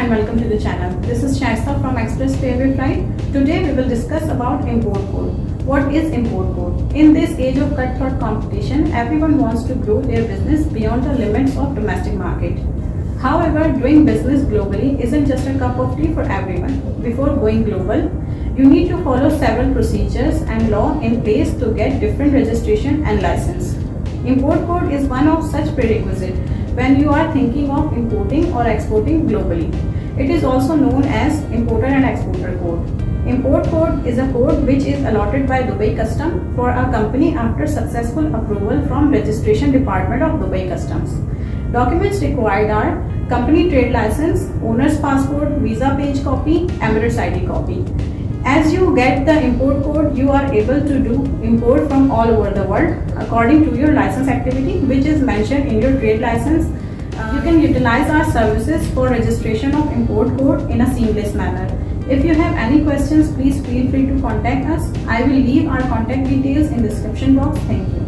and welcome to the channel. This is Shaista from Express Fairway Flight. Today we will discuss about import code. What is import code? In this age of cutthroat competition, everyone wants to grow their business beyond the limits of domestic market. However, doing business globally isn't just a cup of tea for everyone. Before going global, you need to follow several procedures and law in place to get different registration and license. Import code is one of such prerequisites when you are thinking of importing or exporting globally. It is also known as importer and exporter code. Import code is a code which is allotted by Dubai Custom for a company after successful approval from Registration Department of Dubai Customs. Documents required are company trade license, owner's passport, visa page copy, Emirates ID copy. As you get the import code, you are able to do import from all over the world according to your license activity, which is mentioned in your trade license. You can utilize our services for registration of import code in a seamless manner. If you have any questions, please feel free to contact us. I will leave our contact details in the description box. Thank you.